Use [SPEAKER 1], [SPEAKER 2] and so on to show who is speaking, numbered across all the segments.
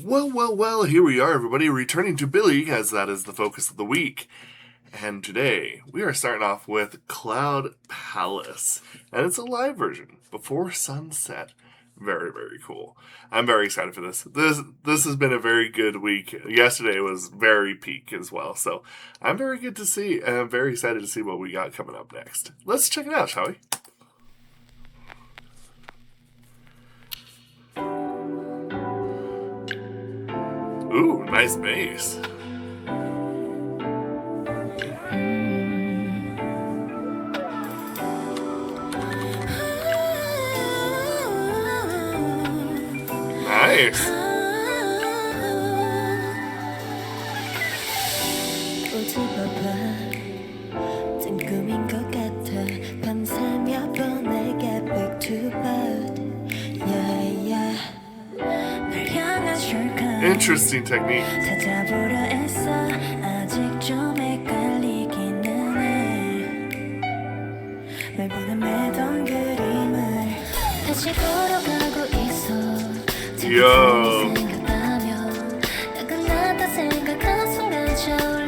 [SPEAKER 1] Well, here we are, everybody, returning to Billlie, as that is the focus of the week. And today, we are starting off with Cloud Palace. And it's a live version, before sunset. Very, very cool. I'm very excited for this. This has been a very good week. Yesterday was very peak as well, so I'm very good to see, and I'm very excited to see what we got coming up next. Let's check it out, shall we? Ooh, nice bass. Nice.
[SPEAKER 2] 뜬금인 것 같아 밤새며 보내게 back to bed yeah yeah 널 향한 shortcut
[SPEAKER 1] Interesting technique.
[SPEAKER 2] 찾아보려 애써 아직 좀 헷갈리기는 해 매번 매던 그림을 다시 걸어가고 있어
[SPEAKER 1] Yo.
[SPEAKER 2] 생각하며 내가 나다 생각한 순간 차올라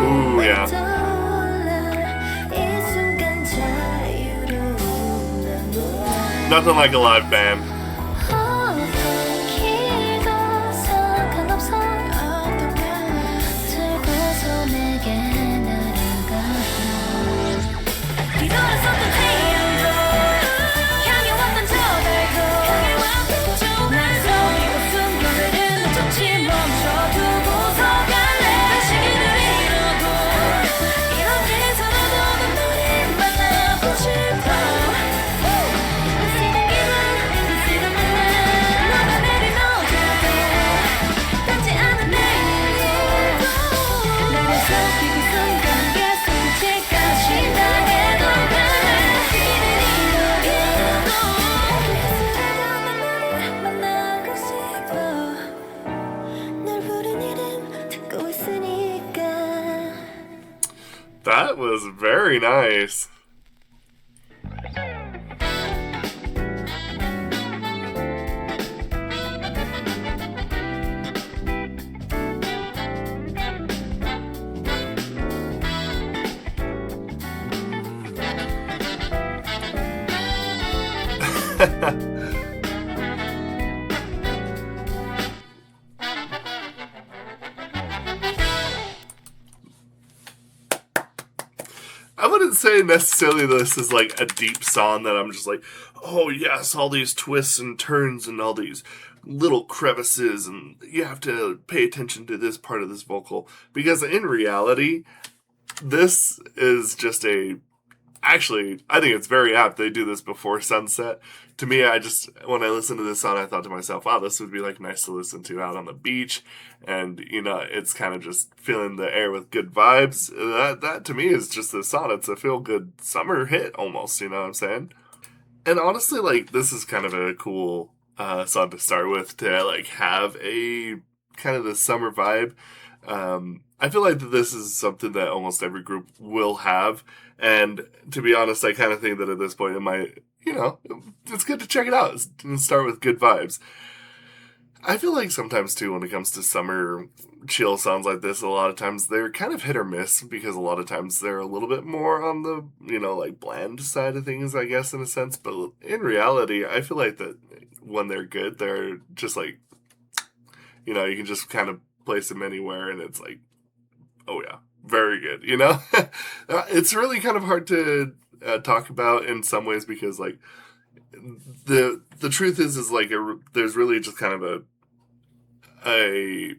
[SPEAKER 1] Ooh, yeah. Nothing like a live band. That was very nice. I wouldn't say necessarily this is like a deep song that I'm just like, oh yes, all these twists and turns and all these little crevices, and you have to pay attention to this part of this vocal. Because in reality, this is just actually, I think it's very apt they do this before sunset. To me, when I listened to this song, I thought to myself, wow, this would be like nice to listen to out on the beach. And, it's kind of just filling the air with good vibes. That to me is just the song. It's a feel-good summer hit almost, you know what I'm saying? And honestly, like, this is kind of a cool song to start with, to like have a kind of the summer vibe. I feel like that this is something that almost every group will have. And to be honest, I kind of think that at this point it might, it's good to check it out and start with good vibes. I feel like sometimes too, when it comes to summer chill songs like this, a lot of times they're kind of hit or miss because a lot of times they're a little bit more on the, like bland side of things, I guess, in a sense. But in reality, I feel like that when they're good, they're just like, you can just kind of place them anywhere and it's like, oh yeah, very good, It's really kind of hard to talk about in some ways because like the truth is like there's really just kind of a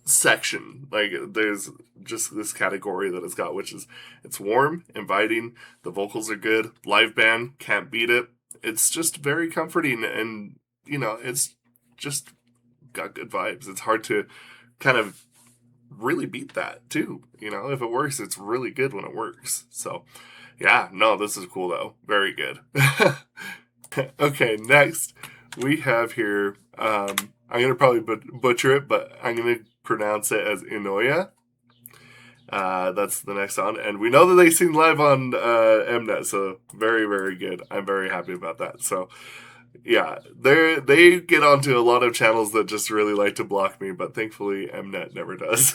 [SPEAKER 1] section, like there's just this category that it's got, which is it's warm, inviting, the vocals are good, live band, can't beat it. It's just very comforting and it's just got good vibes. It's hard to kind of really beat that too. If it works, it's really good when it works. So yeah, no, this is cool though. Very good. Okay, next we have here, I'm going to probably butcher it, but I'm going to pronounce it as Eunoia. That's the next song. And we know that they sing live on Mnet, so very, very good. I'm very happy about that. So yeah, they get onto a lot of channels that just really like to block me, but thankfully Mnet never does.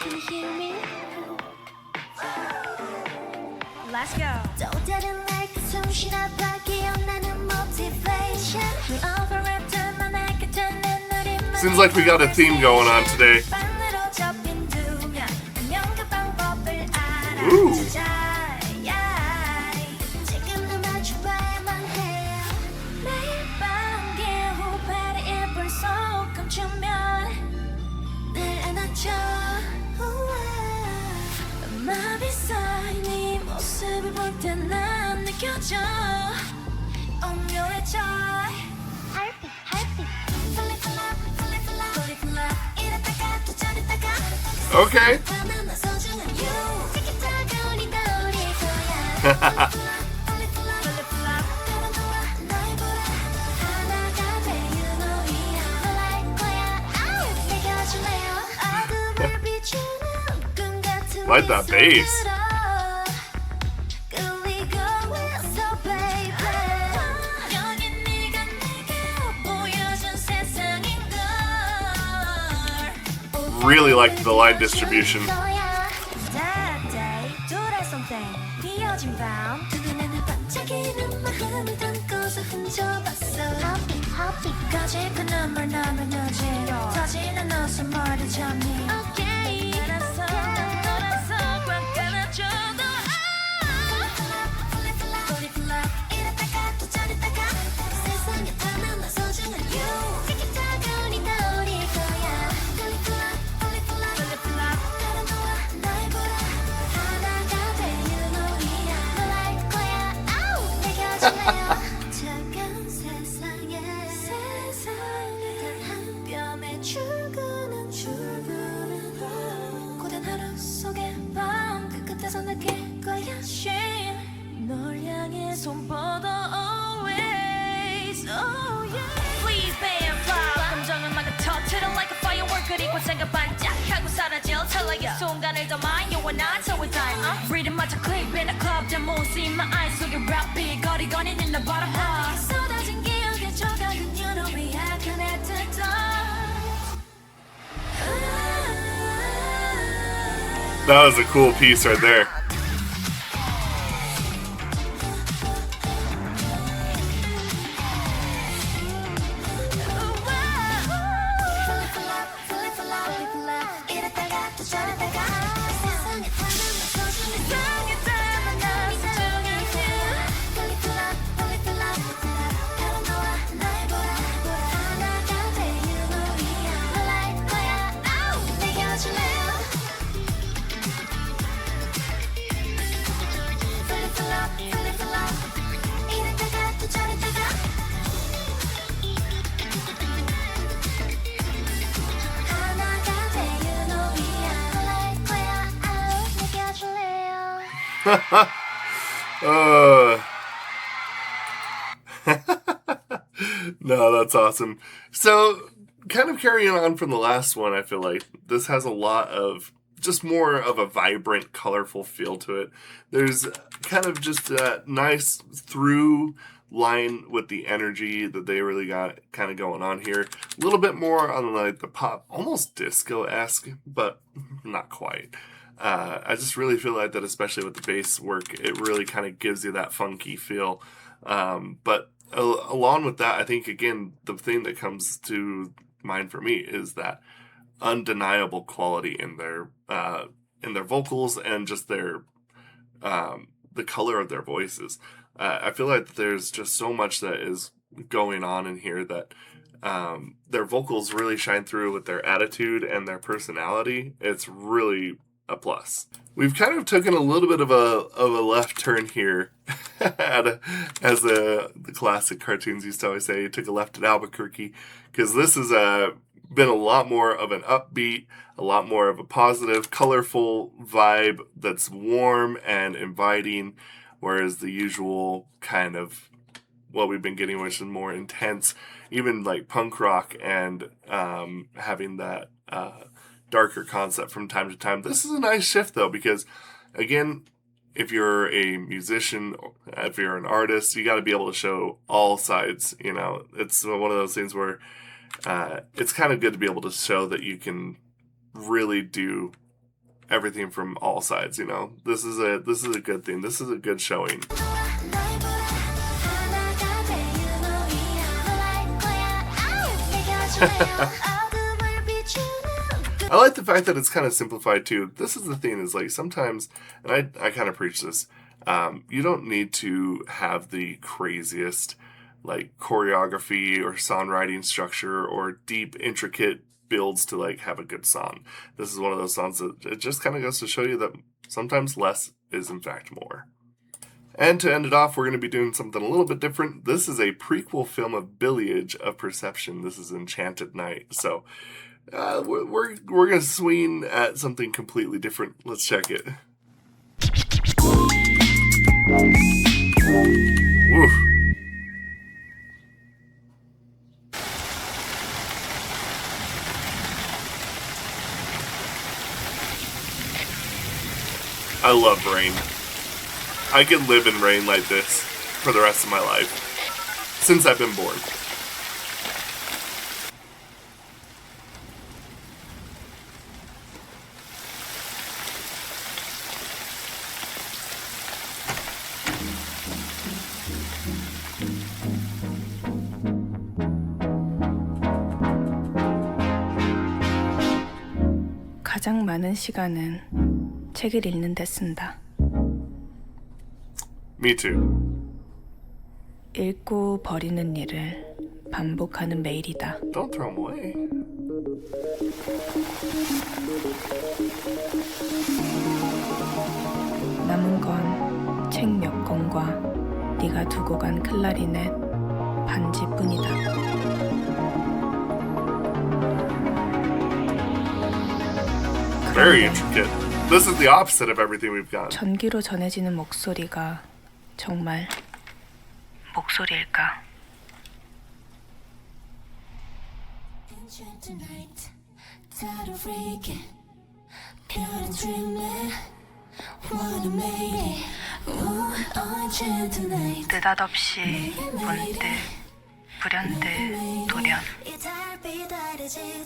[SPEAKER 2] Can you hear me?
[SPEAKER 3] Let's go.
[SPEAKER 2] 또 다른 날 그 손실하다 기억나는 motivation We overlapped 만날 끝에 내 눈이
[SPEAKER 1] Seems like we got a theme going on today.
[SPEAKER 2] 반으로 접힌 두 면, 분명 그 방법을
[SPEAKER 1] Ooh.
[SPEAKER 2] 알아주자. 지금도 맞춰봐야만 해. 매일 밤 개호 발에 이불 속 감추면 날 안아줘. 마음이 쌓인 네 모습을 볼 때 난 느껴져 오묘해져 Heartbeat, heartbeat Fall in love, fall in love, fall in love 이랬다가 또 저랬다가
[SPEAKER 1] Okay.
[SPEAKER 2] 나 소중한 you 티키타카 우리 다 우리 거야 Fall in love, fall in love 너랑 너와 날 보라 하나가 돼 Eunoia 널 알 거야 아우 내가 줄래요 어둠을 비추는 꿈 같은
[SPEAKER 1] Like that bass. Really liked the line distribution.
[SPEAKER 2] 작은 세상에 단한 뼘의 출근은 고된 하루 속의 밤 그 끝에서 느낄 거야 쉼 널 향해 손뻗어 always oh yeah
[SPEAKER 3] Please bam fly 감정을 막아 터트려 like a firework 그리고 생각 반짝하고 사라질 찰나 이 순간을 담아 You and I till we die Rhythm 맞춰 clip in a club The moon see my eyes 속에 rap beat 거리거리는 in the bottom bar
[SPEAKER 2] 쏟아진 기억의 조각은 Eunoia connected
[SPEAKER 1] That was a cool piece right there. Uh, no, that's awesome. So, kind of carrying on from the last one, I feel like this has a lot of just more of a vibrant, colorful feel to it. There's kind of just a nice through line with the energy that they really got kind of going on here. A little bit more on like the pop, almost disco-esque, but not quite. I just really feel like that, especially with the bass work, it really kind of gives you that funky feel. But along with that, I think, again, the thing that comes to mind for me is that undeniable quality in their vocals and just their the color of their voices. I feel like there's just so much that is going on in here that their vocals really shine through with their attitude and their personality. It's really a plus. We've kind of taken a little bit of a left turn here, as the classic cartoons used to always say, took a left at Albuquerque, because this has been a lot more of an upbeat, a lot more of a positive, colorful vibe that's warm and inviting, whereas the usual kind of what we've been getting, which is more intense, even like punk rock and having that darker concept from time to time. This is a nice shift though, because again, if you're a musician, if you're an artist, you got to be able to show all sides. You know, it's one of those things where it's kind of good to be able to show that you can really do everything from all sides. You know, this is a good thing. This is a good showing. I like the fact that it's kind of simplified too. This is the thing, is like sometimes, and I kind of preach this, you don't need to have the craziest like choreography or songwriting structure or deep, intricate builds to like have a good song. This is one of those songs that it just kind of goes to show you that sometimes less is in fact more. And to end it off, we're going to be doing something a little bit different. This is a prequel film of Billieage of Perception. This is Enchanted Night. So we're going to swing at something completely different. Let's check it. Woof. I love rain. I could live in rain like this for the rest of my life, since I've been born.
[SPEAKER 4] 가장 많은 시간은 책을 읽는 데 쓴다.
[SPEAKER 1] Me too.
[SPEAKER 4] 읽고 버리는 일을 반복하는 매일이다.
[SPEAKER 1] Don't throw them away.
[SPEAKER 4] 남은 건 책 몇 권과 네가 두고 간 클라리넷 반지뿐이다.
[SPEAKER 1] Very intricate. This is the opposite of everything we've got.
[SPEAKER 4] 전기로 전해지는 목소리가 정말 목소리일까?
[SPEAKER 2] Enchanted night, tired of freaking, pure dreaming, wanna make it. Ooh, enchanted night.
[SPEAKER 4] 느닷없이 문득 불현듯 돌연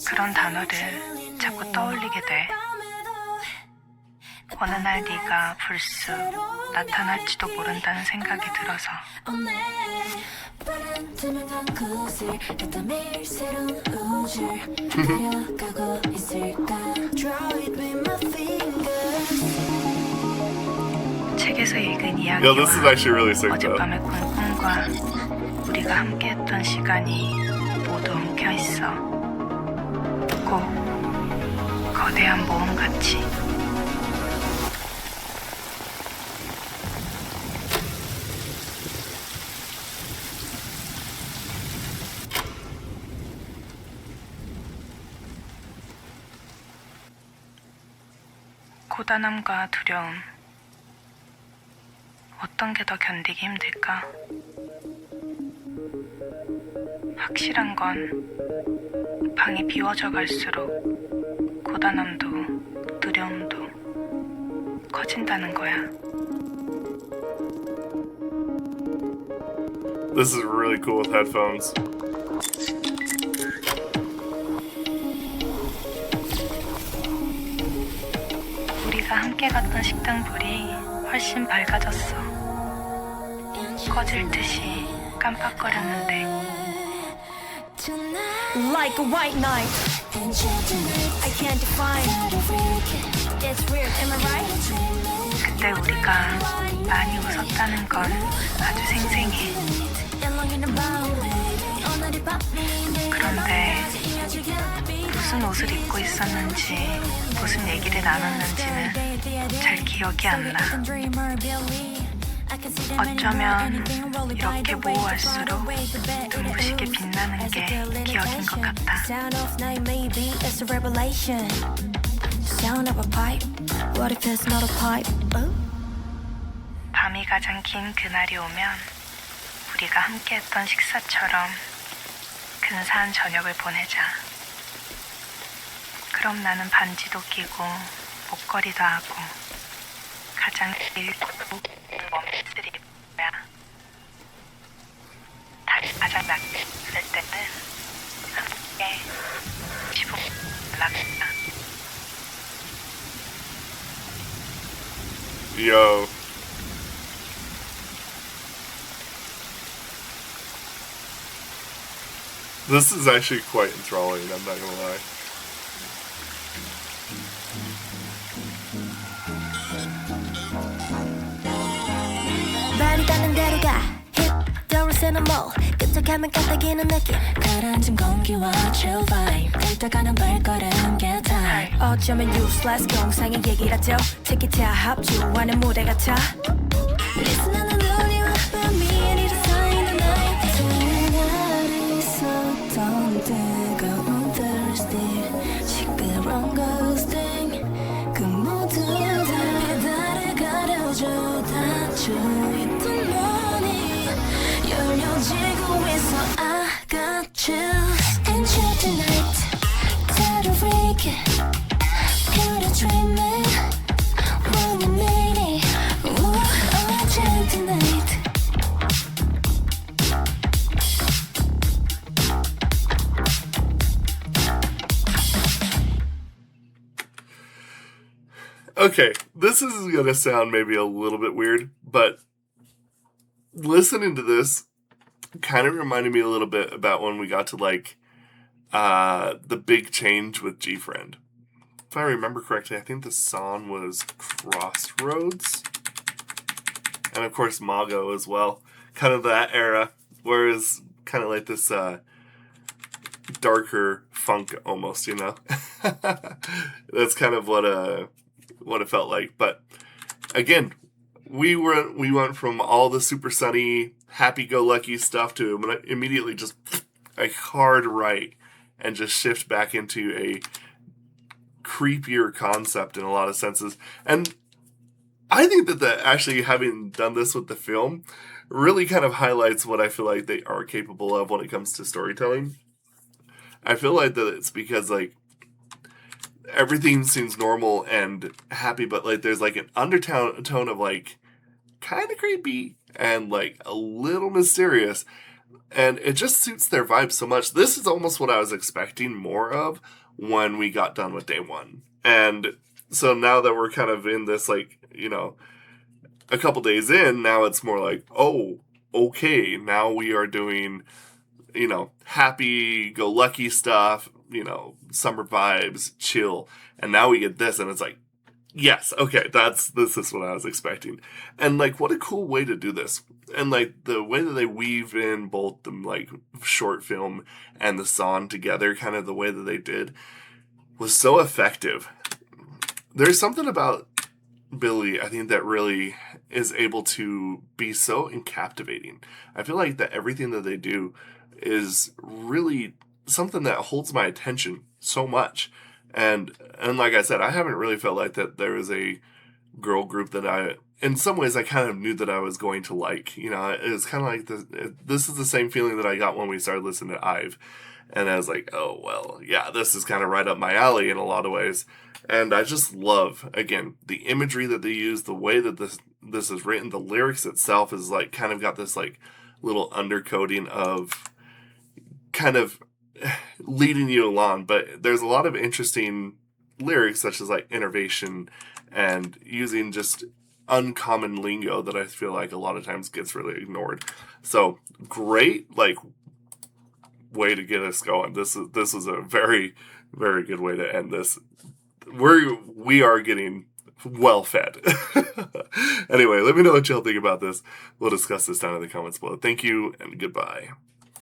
[SPEAKER 4] 그런 단어를 자꾸 떠올리게 돼. 어느 날 네가 불쑥 나타날지도 모른다는 생각이 들어서. 책에서 읽은 이야기와
[SPEAKER 1] Yo, this is actually really sick though.
[SPEAKER 4] 어젯밤에 꾼 꿈과 우리가 함께했던 시간이 모두 엉켜있어. 꼭 거대한 모험같이. 고단함과 두려움, 어떤 게 더 견디기 힘들까? 확실한 건 방이 비워져 갈수록 고단함도 두려움도 커진다는 거야.
[SPEAKER 1] This is really cool with headphones.
[SPEAKER 4] 우리가 함께 갔던 식당 불이 훨씬 밝아졌어. 꺼질 듯이 깜빡거렸는데
[SPEAKER 3] Like a white knight, I can't define. It's weird, am I right?
[SPEAKER 4] 그때 우리가 많이 웃었다는 건 아주 생생해. 그런데 무슨 옷을 입고 있었는지 무슨 얘기를 나눴는지는 잘 기억이 안 나. 어쩌면 이렇게 모호할수록 눈부시게 빛나는 게 기억인 것 같아. 밤이 가장 긴 그날이 오면 우리가 함께했던 식사처럼 근사한 저녁을 보내자. 그럼 나는 반지도 끼고 목걸이도 하고 가장 길고 원피스를 입을 거야. 가장 낫을 때는 함께 15분 연락했다.
[SPEAKER 1] Yo. This is actually quite enthralling, I'm not gonna lie.
[SPEAKER 2] 발이 닿는 대로 가 힙 더울 새는 뭐 끈적하면 깜빡이는 느낌 가라앉은 공기와 chill vibe 들떠가는 발걸음 get time 어쩌면 useless 경상의 얘기라죠 티키타 합주하는 무대 같아 리스나는 우리와 밤이 일어서인 the night 그날 있었던 뜨거운 thirsty 시끄러운 ghosting 그 모두 다 그날을 가려줘 닫혀있던 문이 열려지고 있어 I got you Enchanted night Total freak Pure dreaming When you made it Ooh, Enchanted night
[SPEAKER 1] Okay, this is gonna sound maybe a little bit weird, but listening to this kind of reminded me a little bit about when we got to like the big change with G-Friend. If I remember correctly, I think the song was Crossroads. And of course Mago as well. Kind of that era, whereas kind of like this darker funk almost, you know? That's kind of what it felt like. But again, we went from all the super sunny, happy-go-lucky stuff to immediately just a hard right and just shift back into a creepier concept in a lot of senses. And I think that actually having done this with the film really kind of highlights what I feel like they are capable of when it comes to storytelling. I feel like that it's because like everything seems normal and happy, but like there's like an undertone of like kind of creepy and like a little mysterious, and it just suits their vibe so much. This is almost what I was expecting more of when we got done with day one. And so now that we're kind of in this, like, you know, a couple days in, now it's more like, oh, okay, now we are doing, you know, happy-go-lucky stuff, you know, summer vibes, chill, and now we get this, and it's like, yes, okay, this is what I was expecting. And, like, what a cool way to do this. And, like, the way that they weave in both the, like, short film and the song together, kind of the way that they did, was so effective. There's something about Billlie, I think, that really is able to be so captivating. I feel like that everything that they do is really something that holds my attention so much. And like I said, I haven't really felt like that there is a girl group that in some ways, I kind of knew that I was going to like. You know, it was kind of like this is the same feeling that I got when we started listening to Ive. And I was like, oh, well, yeah, this is kind of right up my alley in a lot of ways. And I just love, again, the imagery that they use, the way that this is written. The lyrics itself is like kind of got this like little undercoating of kind of leading you along. But there's a lot of interesting lyrics, such as like innervation and using just uncommon lingo that I feel like a lot of times gets really ignored. So great, like, way to get us going. This is a very, very good way to end this. We are getting well fed. Anyway, let me know what y'all think about this. We'll discuss this down in the comments below. Thank you and goodbye.